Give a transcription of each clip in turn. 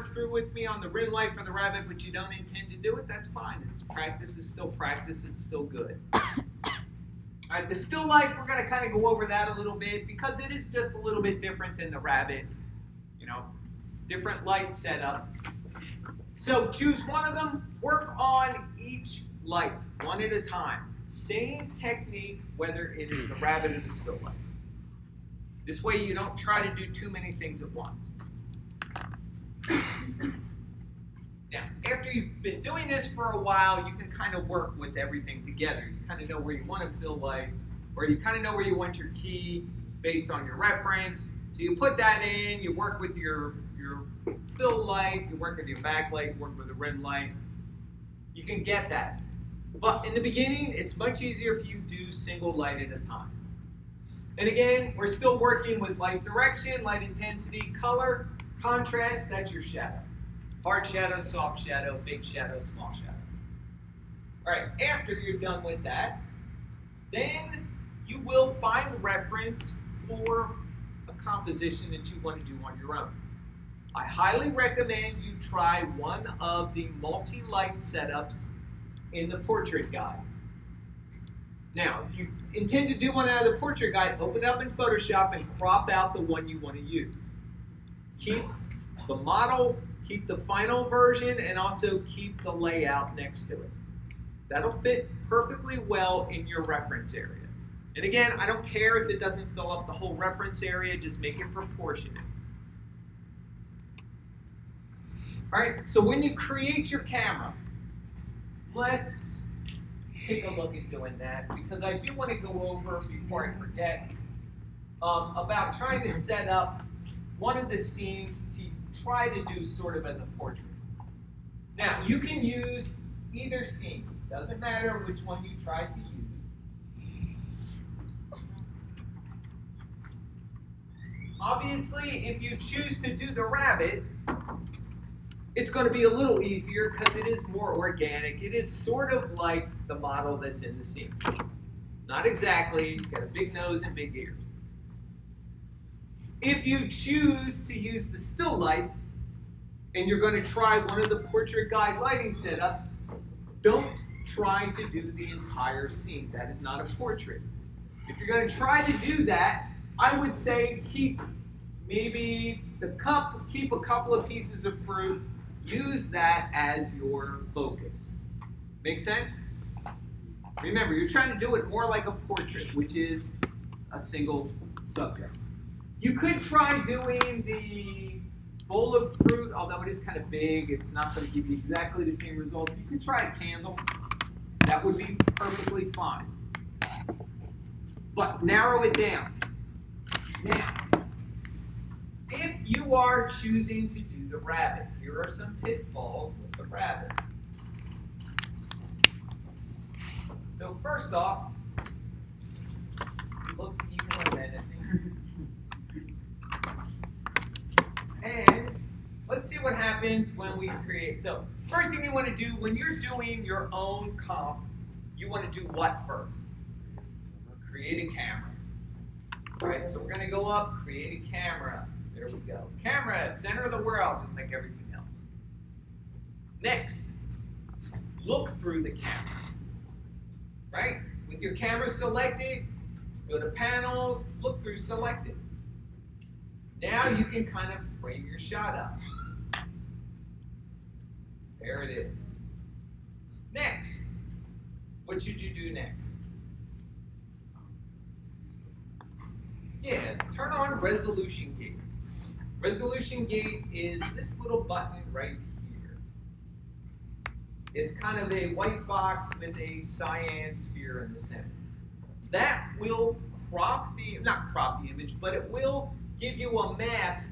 work through with me on the rim light for the rabbit, but you don't intend to do it, that's fine. It's practice is still practice. It's still good. All right, the still life, we're going to kind of go over that a little bit because it is just a little bit different than the rabbit. You know, different light setup. So choose one of them, work on each light, one at a time. Same technique, whether it is the rabbit or the still life. This way you don't try to do too many things at once. Now, after you've been doing this for a while, you can kind of work with everything together. You kind of know where you want to fill lights, or you kind of know where you want your key based on your reference. So you put that in, you work with your fill light, you work with your backlight, you work with the rim light. You can get that. But in the beginning, it's much easier if you do single light at a time. And again, we're still working with light direction, light intensity, color, contrast, that's your shadow. Hard shadow, soft shadow, big shadow, small shadow. All right, after you're done with that, then you will find a reference for a composition that you want to do on your own. I highly recommend you try one of the multi-light setups in the portrait guide. Now, if you intend to do one out of the portrait guide, open it up in Photoshop and crop out the one you want to use. Keep the model, keep the final version, and also keep the layout next to it. That'll fit perfectly well in your reference area. And again, I don't care if it doesn't fill up the whole reference area, just make it proportionate. All right, so when you create your camera, let's take a look at doing that, because I do want to go over, before I forget, about trying to set up one of the scenes to try to do sort of as a portrait. Now, you can use either scene. Doesn't matter which one you try to use. Obviously, if you choose to do the rabbit, it's going to be a little easier because it is more organic. It is sort of like the model that's in the scene. Not exactly. You've got a big nose and big ears. If you choose to use the still life, and you're going to try one of the portrait guide lighting setups, don't try to do the entire scene. That is not a portrait. If you're going to try to do that, I would say keep maybe the cup, keep a couple of pieces of fruit, use that as your focus. Make sense? Remember, you're trying to do it more like a portrait, which is a single subject. You could try doing the bowl of fruit, although it is kind of big, it's not going to give you exactly the same results. You could try a candle. That would be perfectly fine. But narrow it down. Now, if you are choosing to do the rabbit, here are some pitfalls with the rabbit. So first off, it looks evil and menacing. And let's see what happens when we create. So first thing you want to do when you're doing your own comp, you want to do what first? Create a camera. All right, so we're going to go up, create a camera. There we go. Camera, center of the world, just like everything else. Next, look through the camera. Right? With your camera selected, go to panels, look through selected. Now you can kind of frame your shot up. There it is. Next, what should you do next? Yeah, turn on resolution gate. Resolution gate is this little button right here. It's kind of a white box with a cyan sphere in the center. That will not crop the image, but it will give you a mask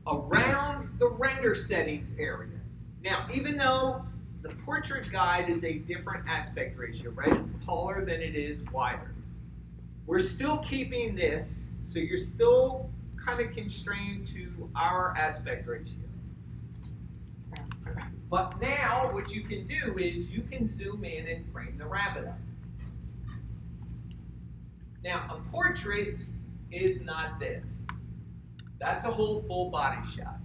around the render settings area. Now, even though the portrait guide is a different aspect ratio, right? It's taller than it is wider. We're still keeping this, so you're still kind of constrained to our aspect ratio. But now what you can do is you can zoom in and frame the rabbit up. Now a portrait is not this. That's a whole full body shot.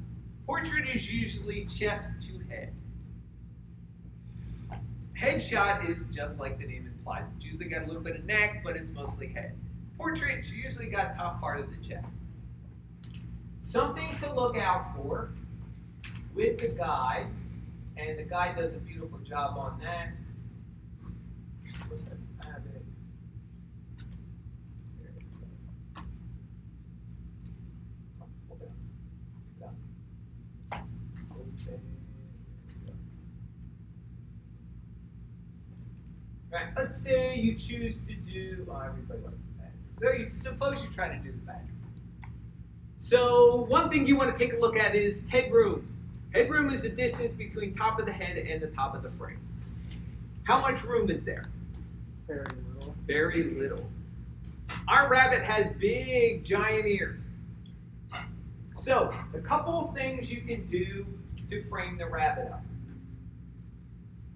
Portrait is usually chest to head. Headshot is just like the name implies. It's usually got a little bit of neck, but it's mostly head. Portrait usually got top part of the chest. Something to look out for with the guide, and the guide does a beautiful job on that. Right, let's say you choose to do, everybody likes the badger. So suppose you try to do the badger. So one thing you want to take a look at is headroom. Headroom is the distance between top of the head and the top of the frame. How much room is there? Very little. Very little. Our rabbit has big, giant ears. So a couple of things you can do to frame the rabbit up.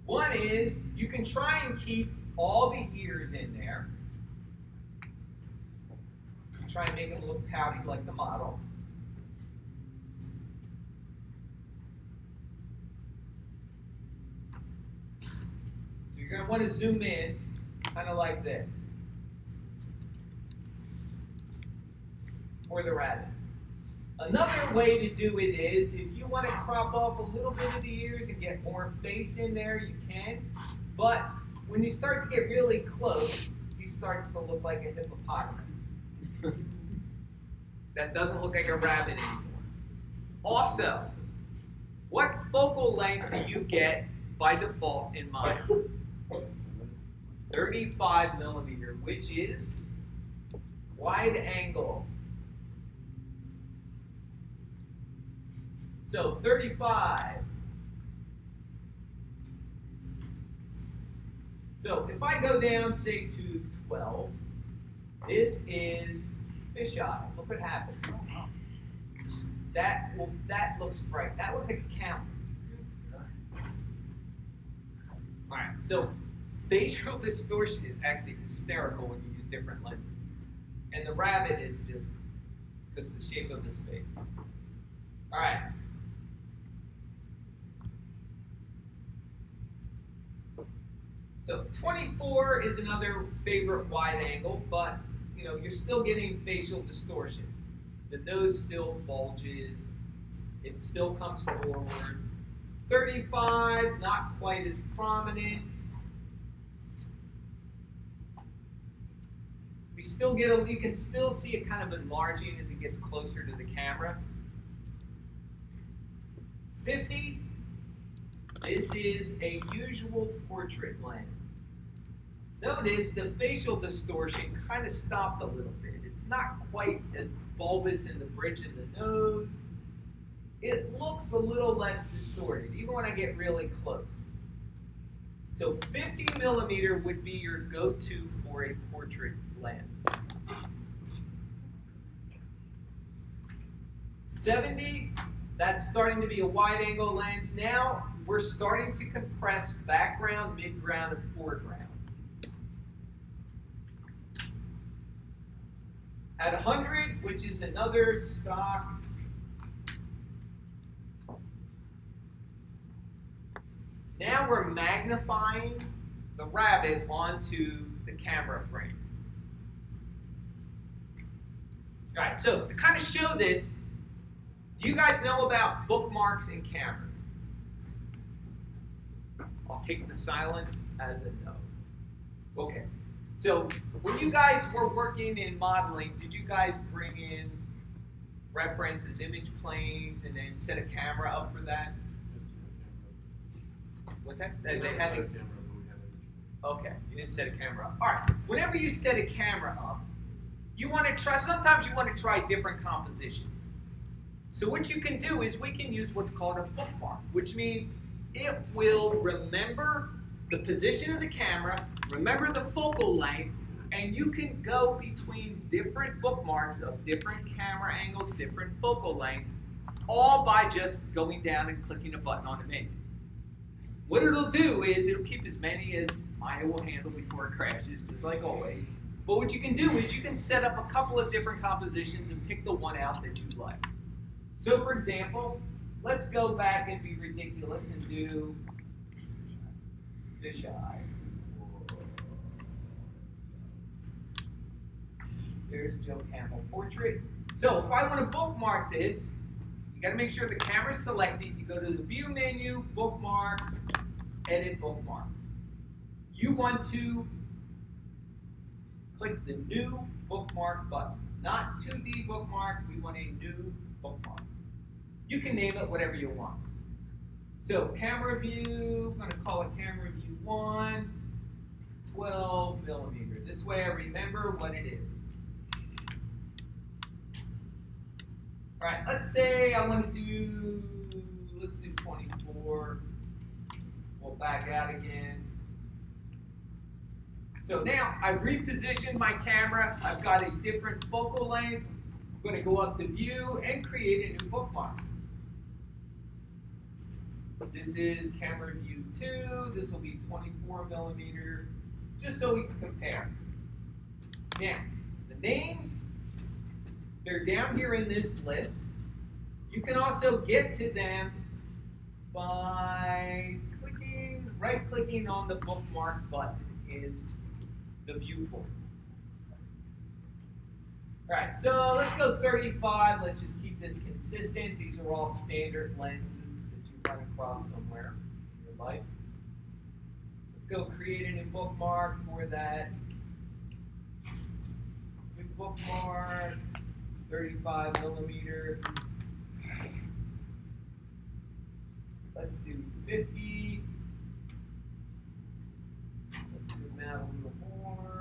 One is you can try and keep all the ears in there. Try and make them look pouty like the model. So you're going to want to zoom in, kind of like this, for the rabbit. Another way to do it is, if you want to crop off a little bit of the ears and get more face in there, you can. But when you start to get really close, he starts to look like a hippopotamus. That doesn't look like a rabbit anymore. Also, what focal length do you get by default in mine? 35 millimeter, which is wide angle. So 35. So if I go down, say, to 12, this is fisheye. Look what happened. That looks bright. That looks like a camera. All right. So facial distortion is actually hysterical when you use different lenses, and the rabbit is just because of the shape of his face. All right. So 24 is another favorite wide angle, but you're still getting facial distortion. The nose still bulges. It still comes forward. 35, not quite as prominent. You can still see it kind of enlarging as it gets closer to the camera. 50, this is a usual portrait lens. Notice the facial distortion kind of stopped a little bit. It's not quite as bulbous in the bridge of the nose. It looks a little less distorted, even when I get really close. So 50 millimeter would be your go-to for a portrait lens. 70, that's starting to be a wide angle lens. Now we're starting to compress background, midground, and foreground. At 100, which is another stock, now we're magnifying the rabbit onto the camera frame. All right, so to kind of show this, do you guys know about bookmarks in cameras? I'll take the silence as a no. Okay. So when you guys were working in modeling, did you guys bring in references, image planes, and then set a camera up for that? What's that? They had a camera. Okay, you didn't set a camera up. All right. Whenever you set a camera up, you want to try. Sometimes you want to try different compositions. So what you can do is we can use what's called a bookmark, which means it will remember the position of the camera, remember the focal length, and you can go between different bookmarks of different camera angles, different focal lengths, all by just going down and clicking a button on the menu. What it'll do is it'll keep as many as Maya will handle before it crashes, just like always. But what you can do is you can set up a couple of different compositions and pick the one out that you like. So for example, let's go back and be ridiculous and do fisheye. There's Joe Campbell portrait. So if I want to bookmark this, you got to make sure the camera's selected. You go to the View menu, Bookmarks, Edit Bookmarks. You want to click the New Bookmark button. Not 2D bookmark, we want a new bookmark. You can name it whatever you want. So camera view, I'm going to call it camera view 1, 12 millimeter. This way I remember what it is. All right, let's say I want to do, let's do 24. We'll back out again. So now I've repositioned my camera. I've got a different focal length. I'm going to go up to View and create a new bookmark. This is camera view 2. This will be 24 millimeter, just so we can compare. Now, the names, they're down here in this list. You can also get to them by right-clicking on the bookmark button in the viewport. All right, so let's go 35. Let's just keep this consistent. These are all standard lenses that you run across somewhere in your life. Let's go create a new bookmark for that. New bookmark, 35 millimeter. Let's do 50. Let's zoom out a little more.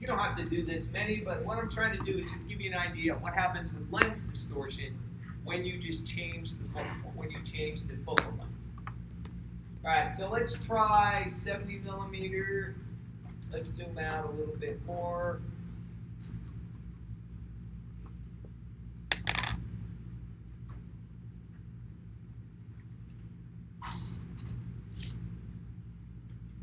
You don't have to do this many, but what I'm trying to do is just give you an idea of what happens with lens distortion when you just change the focal length. All right, so let's try 70 millimeter. Let's zoom out a little bit more.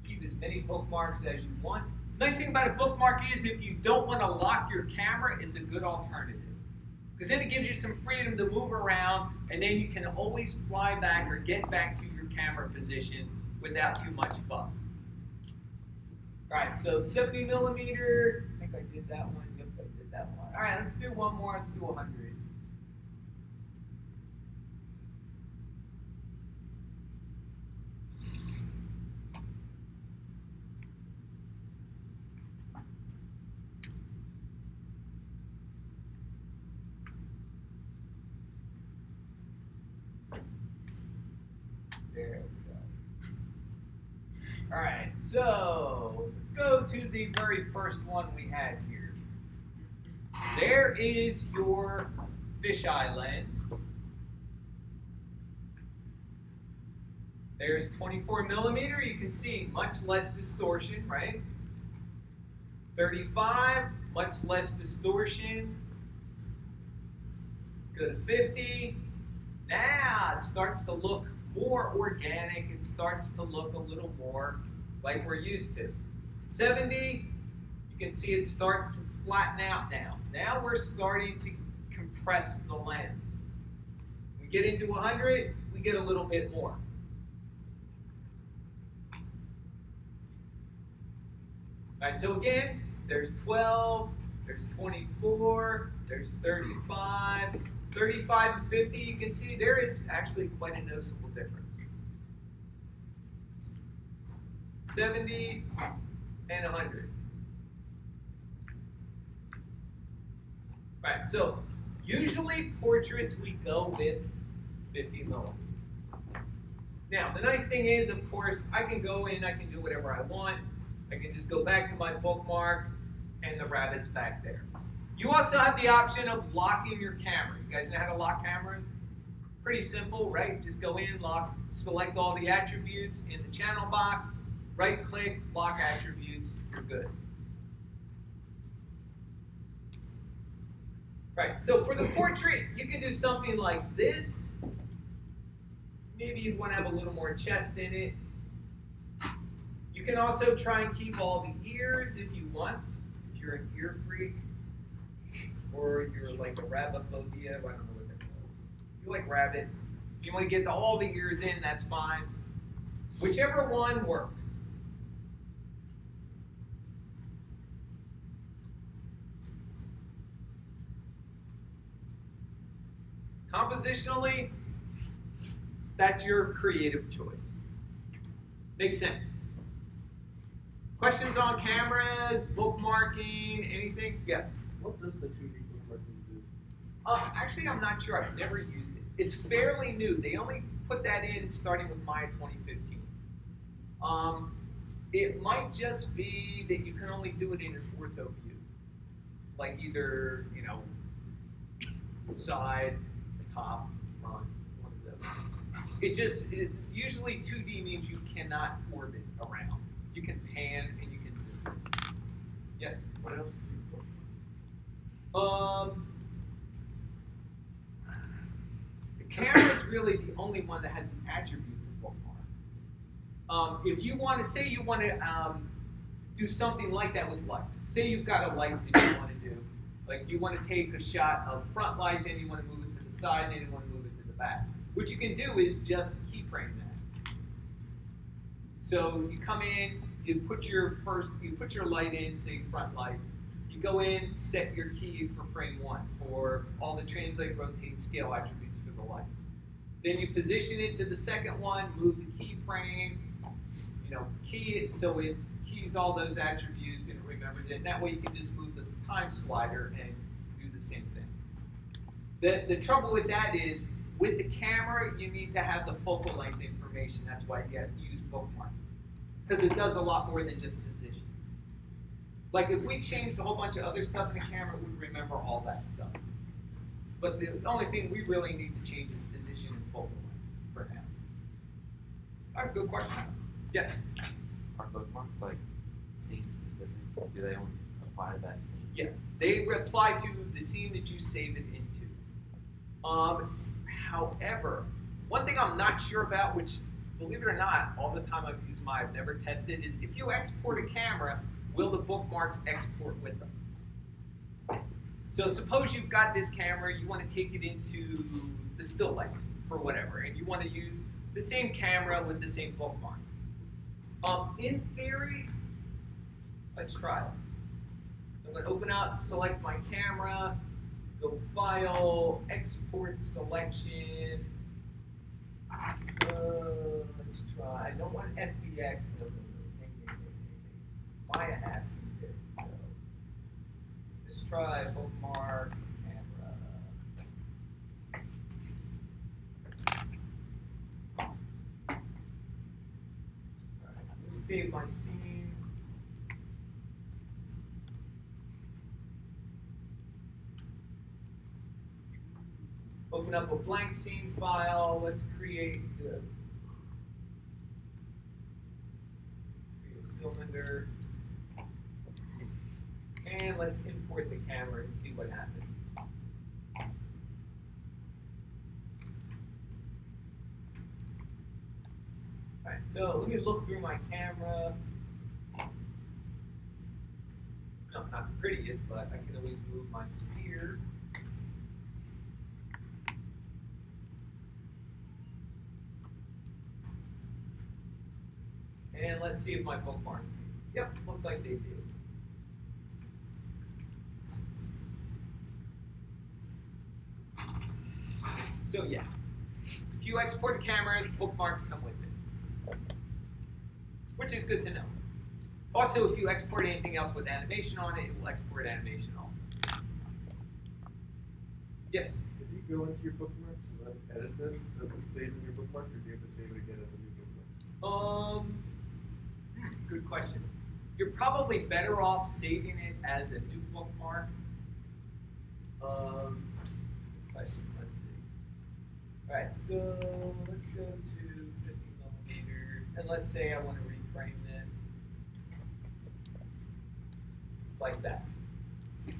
Keep as many bookmarks as you want. Nice thing about a bookmark is if you don't want to lock your camera, it's a good alternative. Because then it gives you some freedom to move around, and then you can always fly back or get back to your camera position without too much fuss. All right, so 70 millimeter. I think I did that one. Yep, I did that one. All right, let's do one more. Let's do 100. There we go. All right, so let's go to the very first one we had here. There is your fisheye lens. There's 24 millimeter. You can see much less distortion, right? 35, much less distortion. Go to 50. Now it starts to look more organic. It starts to look a little more like we're used to. 70, you can see it start to flatten out now. Now we're starting to compress the lens. We get into 100, we get a little bit more. All right, so again, there's 12, there's 24, there's 35, 35 and 50, you can see there is actually quite a noticeable difference. 70 and 100. Right, so usually portraits we go with 50 millimeter. Now, the nice thing is, of course, I can go in, I can do whatever I want. I can just go back to my bookmark and the rabbit's back there. You also have the option of locking your camera. You guys know how to lock cameras? Pretty simple, right? Just go in, lock, select all the attributes in the channel box, right click, lock attributes, you're good. Right, so for the portrait, you can do something like this. Maybe you'd want to have a little more chest in it. You can also try and keep all the ears if you want, if you're an ear freak, or you're like a rabophobia, I don't know what they're called. You like rabbits. If you want to get all the ears in, that's fine. Whichever one works. Compositionally, that's your creative choice. Makes sense. Questions on cameras, bookmarking, anything? Yeah. What does the 2D bookmarking do? Actually, I'm not sure. I've never used it. It's fairly new. They only put that in starting with Maya 2015. It might just be that you can only do it in an ortho view, like either side, top, front, one of those. It usually 2D means you cannot orbit around. You can pan and you can zoom. Yes. What else do you bookmark? The camera is really the only one that has an attribute to bookmark. If you want to say you want to do something like that with lights, say you've got a light that you want to do, like you want to take a shot of front light, then you want to move it to the side, then you want to move it to the back. What you can do is just keyframe that. So you come in, you put your light in, say front light. You go in, set your key for frame 1 for all the translate, rotate, scale attributes for the light. Then you position it to the second one, move the keyframe, key it so it keys all those attributes and it remembers it. And that way you can just move the time slider and do the same thing. The trouble with that is, with the camera, you need to have the focal length information. That's why you have to use bookmark. Because it does a lot more than just position. Like if we changed a whole bunch of other stuff in the camera, it would remember all that stuff. But the only thing we really need to change is position and focal length for now. All right, good question. Yes? Are bookmarks like scene specific? Do they only apply to that scene? Yes. They apply to the scene that you save it into. However, one thing I'm not sure about, which, believe it or not, all the time I've used Maya, I've never tested, is if you export a camera, will the bookmarks export with them? So suppose you've got this camera, you want to take it into the still life for whatever, and you want to use the same camera with the same bookmarks. In theory, let's try it. I'm going to open up, select my camera, go File, Export Selection. Let's try. I don't want FBX. No. Maya has to do. So let's try bookmark camera. Alright, let's save my scene. Open up a blank scene file. Let's create a cylinder. And let's import the camera and see what happens. Alright, so let me look through my camera. No, not the prettiest, but I can always move my sphere. And let's see if my bookmarks. Yep, looks like they do. So yeah, if you export a camera, bookmarks come with it, which is good to know. Also, if you export anything else with animation on it, it will export animation also. Yes? If you go into your bookmarks and then edit them, does it save in your bookmark, or do you have to save it again as a new bookmark? Good question. You're probably better off saving it as a new bookmark. Let's see. All right, so let's go to 50mm, and let's say I want to reframe this like that. And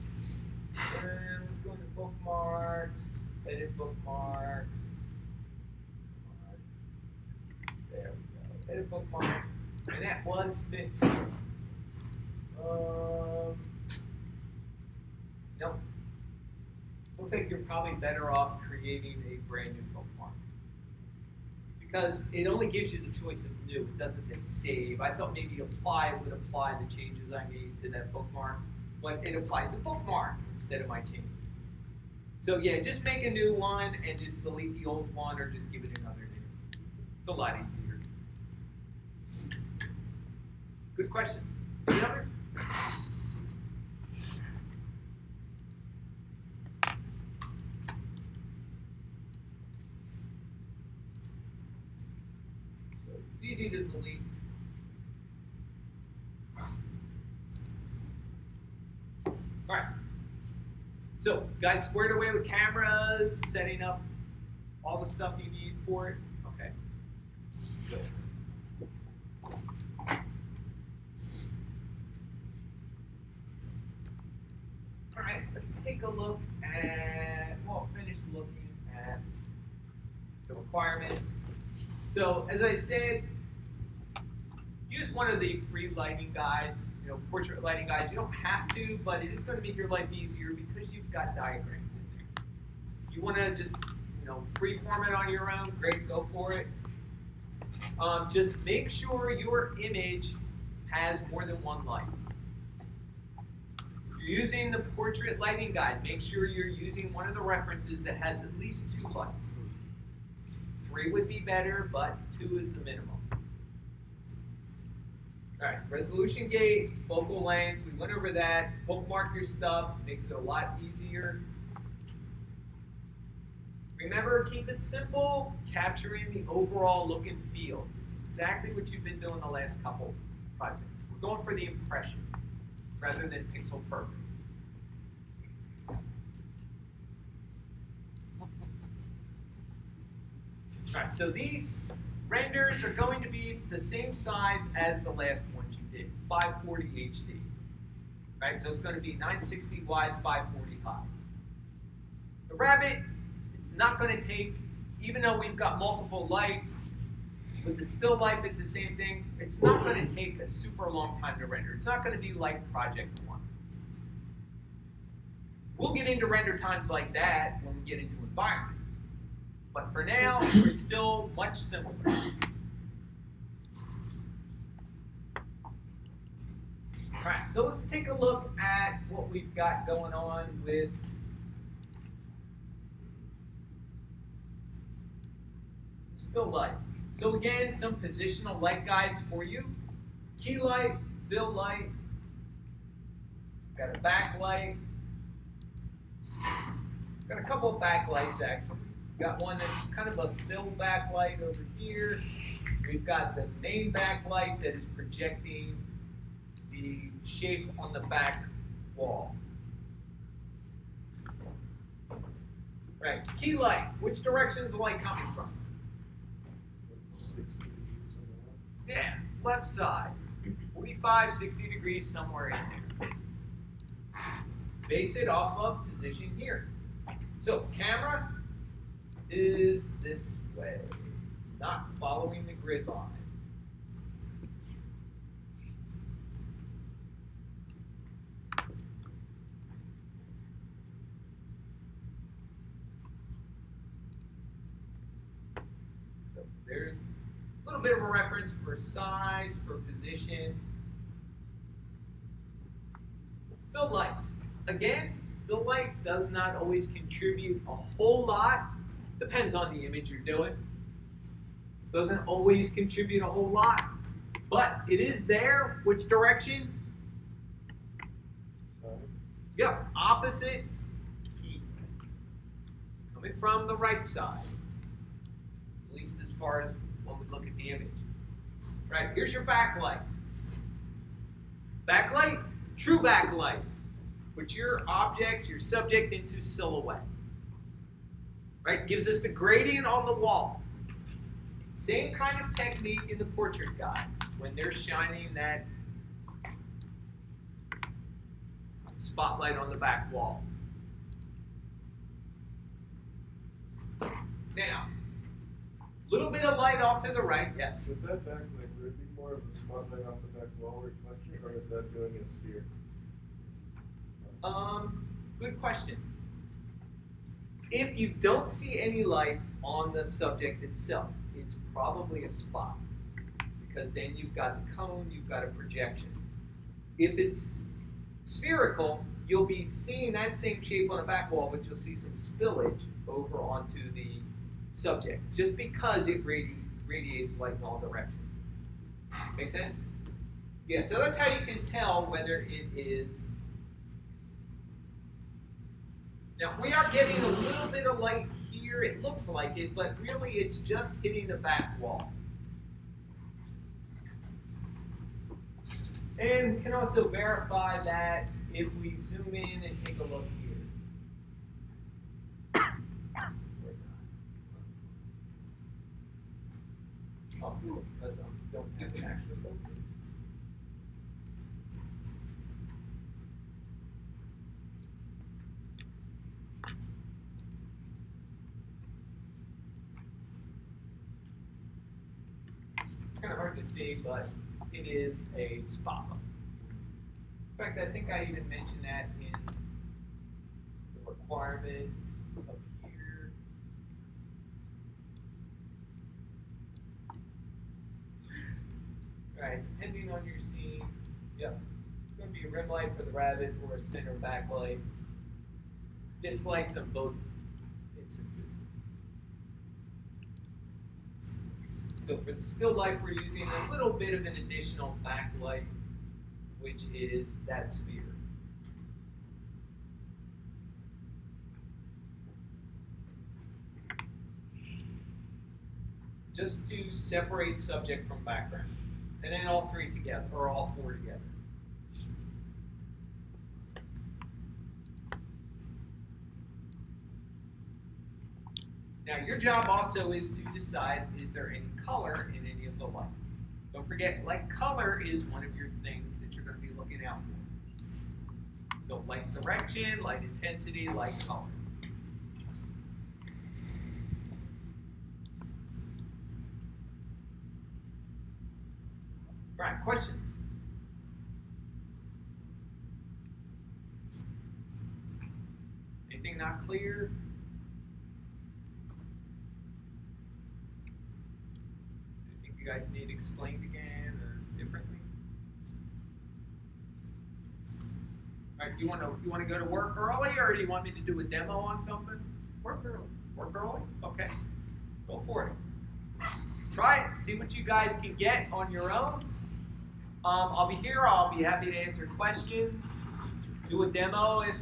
let's go into bookmarks, edit bookmarks. There we go. Edit bookmarks. And that was 15. Nope. Looks like you're probably better off creating a brand new bookmark. Because it only gives you the choice of new. It doesn't say save. I thought maybe apply would apply the changes I made to that bookmark, but it applies the bookmark instead of my changes. So yeah, just make a new one and just delete the old one or just give it another name. It's a lot easier. Good question. Any other? So it's easy to delete. All right. So, guys, squared away with cameras, setting up all the stuff you need for it. Okay. Good. All right, let's take a look at, well, finish looking at the requirements. So, as I said, use one of the free lighting guides, portrait lighting guides. You don't have to, but it is going to make your life easier because you've got diagrams in there. If you want to just, free form it on your own, great, go for it. Just make sure your image has more than one light. If you're using the portrait lighting guide, make sure you're using one of the references that has at least 2 lights. 3 would be better, but 2 is the minimum. All right, resolution gate, focal length, we went over that. Bookmark your stuff, makes it a lot easier. Remember, keep it simple, capturing the overall look and feel. It's exactly what you've been doing the last couple projects. We're going for the impression rather than pixel perfect. All right, so these renders are going to be the same size as the last ones you did, 540 HD. Right, so it's going to be 960 wide, 540 high. The rabbit, it's not going to take, even though we've got multiple lights, with the still life it's the same thing, it's not going to take a super long time to render. It's not going to be like Project 1. We'll get into render times like that when we get into environments. But for now, we're still much simpler. All right, so let's take a look at what we've got going on with still light. So again, some positional light guides for you. Key light, fill light, got a backlight, got a couple of backlights actually. Got one that's kind of a fill backlight over here. We've got the main backlight that is projecting the shape on the back wall. Right, key light. Which direction is the light coming from? 60 degrees on the left. Yeah, left side. 45, 60 degrees, somewhere in there. Base it off of position here. So camera is this way. It's not following the grid line. So there's a little bit of a reference for size, for position. Fill light. Again, fill light does not always contribute a whole lot. Depends on the image you're doing. Doesn't always contribute a whole lot, but it is there. Which direction? Yep, opposite key. Coming from the right side. At least as far as when we look at the image. Right, here's your backlight. Backlight, true backlight. Put your objects, your subject into silhouette. Right, gives us the gradient on the wall. Same kind of technique in the portrait guide when they're shining that spotlight on the back wall. Now, a little bit of light off to the right, yes. With that backlight, would it be more of a spotlight off the back wall reflection, or is that doing a sphere? Good question. If you don't see any light on the subject itself, it's probably a spot. Because then you've got the cone, you've got a projection. If it's spherical, you'll be seeing that same shape on the back wall, but you'll see some spillage over onto the subject, just because it radiates light in all directions. Make sense? Yeah, so that's how you can tell whether it is. Now, we are getting a little bit of light here, it looks like it, but really it's just hitting the back wall. And we can also verify that if we zoom in and take a look here. Oh, because I don't have an actual look. It's kind of hard to see, but it is a spot. In fact, I think I even mentioned that in the requirements up here. Right, depending on your scene, yep, it's going to be a rim light for the rabbit or a center backlight. Disc lights on both instances. So for the still life, we're using a little bit of an additional backlight, which is that sphere. Just to separate subject from background. And then all three together, or all four together. Now your job also is to decide, is there any color in any of the light? Don't forget, light color is one of your things that you're going to be looking out for. So light direction, light intensity, light color. Right, question? Anything not clear? Anything you guys need explained again or differently? All right, you want to go to work early, or do you want me to do a demo on something? Work early. Work early? Okay. Go for it. Try it. See what you guys can get on your own. I'll be here. I'll be happy to answer questions. Do a demo if